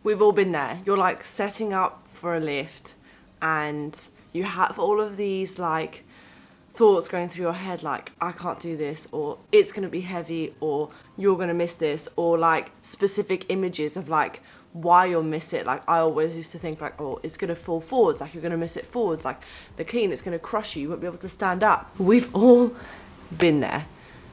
We've all been there. You're like setting up for a lift and you have all of these like thoughts going through your head like, I can't do this, or it's gonna be heavy, or you're gonna miss this, or like specific images of like why you'll miss it. Like I always used to think like, oh, it's gonna fall forwards, like you're gonna miss it forwards, like the clean, it's gonna crush you, you won't be able to stand up. We've all been there,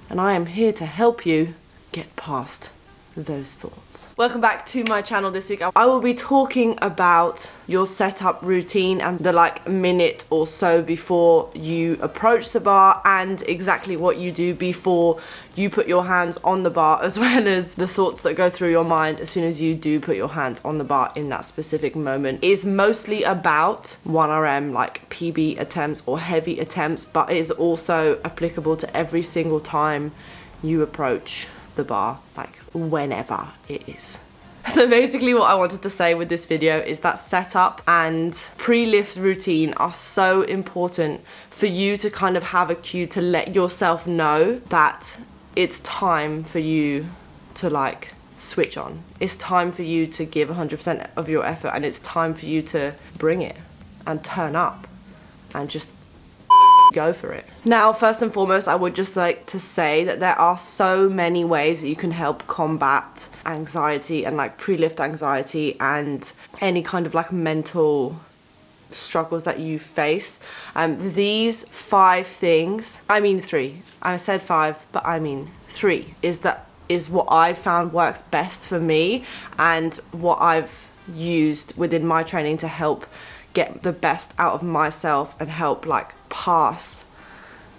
and I am here to help you get past those thoughts. Welcome back to my channel. This week I will be talking about your setup routine and the like minute or so before you approach the bar, and exactly what you do before you put your hands on the bar, as well as the thoughts that go through your mind as soon as you do put your hands on the bar in that specific moment. Is mostly about 1RM like PB attempts or heavy attempts, but it is also applicable to every single time you approach the bar, like whenever it is. So basically what I wanted to say with this video is that setup and pre-lift routine are so important for you to kind of have a cue to let yourself know that it's time for you to like switch on. It's time for you to give 100% of your effort, and it's time for you to bring it and turn up and just go for it. Now, first and foremost, I would just like to say that there are so many ways that you can help combat anxiety and like pre-lift anxiety and any kind of like mental struggles that you face. These 5 things, I mean 3, I said 5, but I mean 3, is what I found works best for me and what I've used within my training to help get the best out of myself and help like pass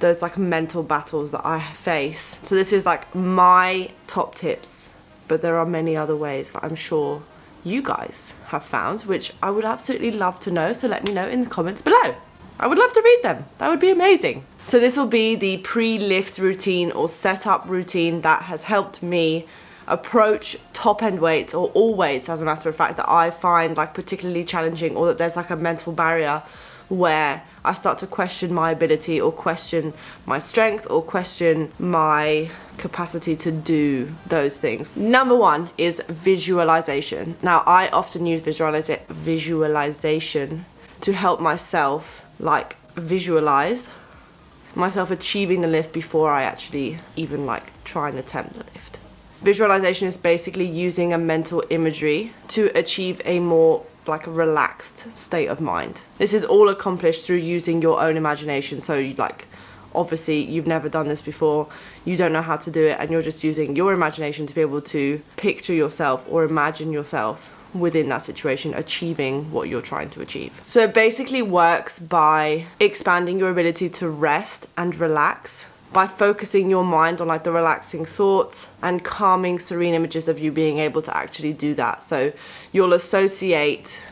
those like mental battles that I face. So this is like my top tips, but there are many other ways that I'm sure you guys have found, which I would absolutely love to know. So let me know in the comments below. I would love to read them. That would be amazing. So this will be the pre-lift routine or setup routine that has helped me approach top end weights, or all weights as a matter of fact, that I find like particularly challenging, or that there's like a mental barrier where I start to question my ability, or question my strength, or question my capacity to do those things. Number 1 is visualization. Now I often use visualization to help myself like visualize myself achieving the lift before I actually even like try and attempt the lift. Visualization is basically using a mental imagery to achieve a more like a relaxed state of mind. This is all accomplished through using your own imagination. So you like, obviously you've never done this before, you don't know how to do it, and you're just using your imagination to be able to picture yourself or imagine yourself within that situation achieving what you're trying to achieve. So it basically works by expanding your ability to rest and relax, by focusing your mind on like the relaxing thoughts and calming, serene images of you being able to actually do that. So you'll associate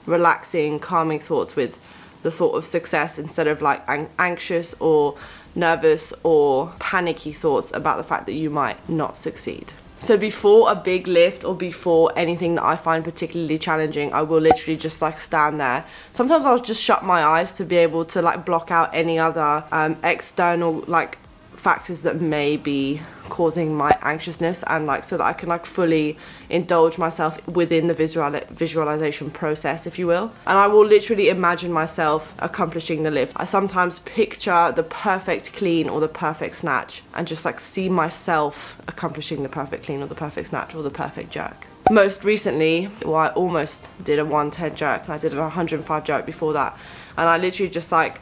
relaxing, calming thoughts with the thought of success, instead of like anxious or nervous or panicky thoughts about the fact that you might not succeed. So before a big lift or before anything that I find particularly challenging, I will literally just like stand there. Sometimes I'll just shut my eyes to be able to like block out any other external like factors that may be causing my anxiousness, and like so that I can like fully indulge myself within the visualization process, if you will. And I will literally imagine myself accomplishing the lift. I sometimes picture the perfect clean or the perfect snatch, and just like see myself accomplishing the perfect clean or the perfect snatch or the perfect jerk. Most recently, well, I almost did a 110 jerk, and I did a 105 jerk before that, and I literally just like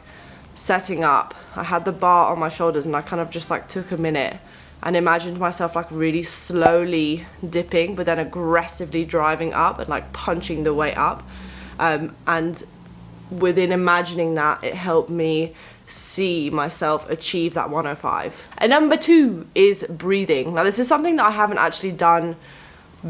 setting up, I had the bar on my shoulders, and I kind of just like took a minute and imagined myself like really slowly dipping, but then aggressively driving up and like punching the way up. And within imagining that, it helped me see myself achieve that 105. And number 2 is breathing. Now this is something that I haven't actually done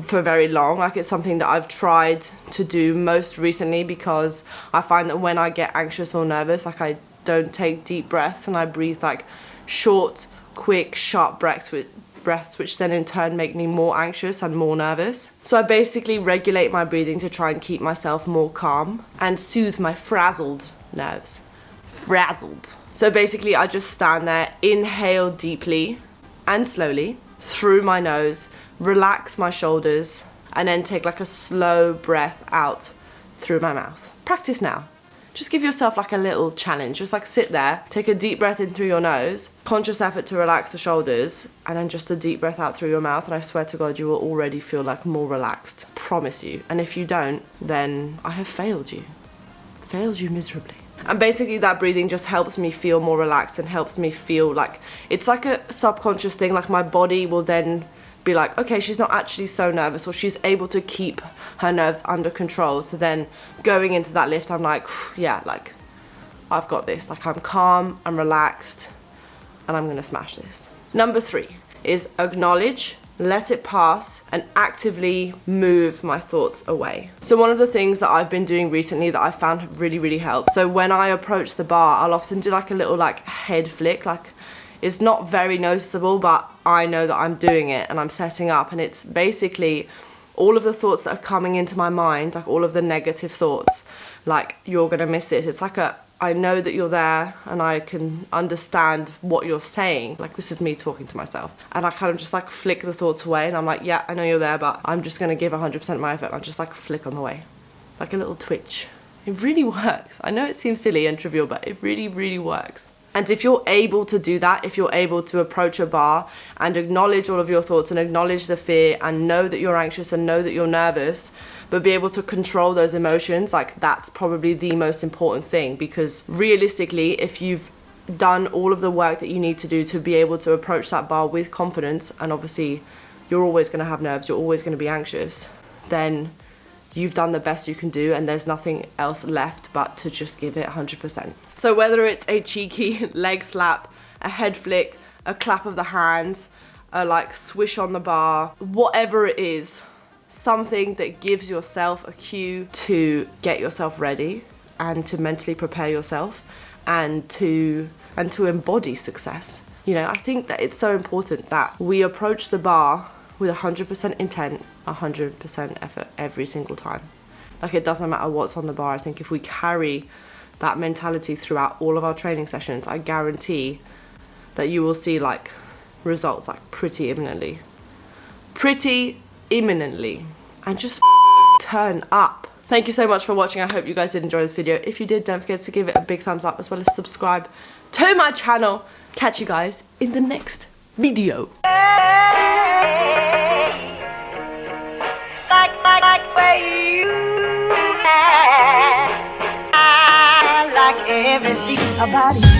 for very long. Like it's something that I've tried to do most recently, because I find that when I get anxious or nervous, like I don't take deep breaths, and I breathe like short, quick, sharp breaths, which then in turn make me more anxious and more nervous. So I basically regulate my breathing to try and keep myself more calm and soothe my frazzled nerves. Frazzled. So basically I just stand there, inhale deeply and slowly through my nose, relax my shoulders, and then take like a slow breath out through my mouth. Practice now. Just give yourself like a little challenge. Just like sit there, take a deep breath in through your nose, conscious effort to relax the shoulders, and then just a deep breath out through your mouth, and I swear to God, you will already feel like more relaxed. Promise you. And if you don't, then I have failed you. Failed you miserably. And basically that breathing just helps me feel more relaxed and helps me feel like, it's like a subconscious thing, like my body will then be like, okay, she's not actually so nervous, or she's able to keep her nerves under control. So then going into that lift, I'm like, yeah, like I've got this. Like I'm calm, I'm relaxed, and I'm gonna smash this. Number 3 is acknowledge, let it pass, and actively move my thoughts away. So one of the things that I've been doing recently that I found have really, really helped. So when I approach the bar, I'll often do like a little like head flick, like it's not very noticeable, but I know that I'm doing it and I'm setting up, and it's basically all of the thoughts that are coming into my mind, like all of the negative thoughts, like you're gonna miss this. It's like I know that you're there and I can understand what you're saying. Like this is me talking to myself. And I kind of just like flick the thoughts away, and I'm like, yeah, I know you're there, but I'm just gonna give 100% of my effort. I'll just like flick on the way, like a little twitch. It really works. I know it seems silly and trivial, but it really, really works. And if you're able to do that, if you're able to approach a bar and acknowledge all of your thoughts and acknowledge the fear and know that you're anxious and know that you're nervous, but be able to control those emotions, like that's probably the most important thing, because realistically, if you've done all of the work that you need to do to be able to approach that bar with confidence, and obviously you're always going to have nerves, you're always going to be anxious, then you've done the best you can do, and there's nothing else left but to just give it 100%. So whether it's a cheeky leg slap, a head flick, a clap of the hands, a like swish on the bar, whatever it is, something that gives yourself a cue to get yourself ready and to mentally prepare yourself and to embody success. You know, I think that it's so important that we approach the bar with 100% intent, 100% effort every single time. Like it doesn't matter what's on the bar. I think if we carry that mentality throughout all of our training sessions, I guarantee that you will see like results like pretty imminently. Pretty imminently. And just turn up. Thank you so much for watching. I hope you guys did enjoy this video. If you did, don't forget to give it a big thumbs up as well as subscribe to my channel. Catch you guys in the next video. Everything about it.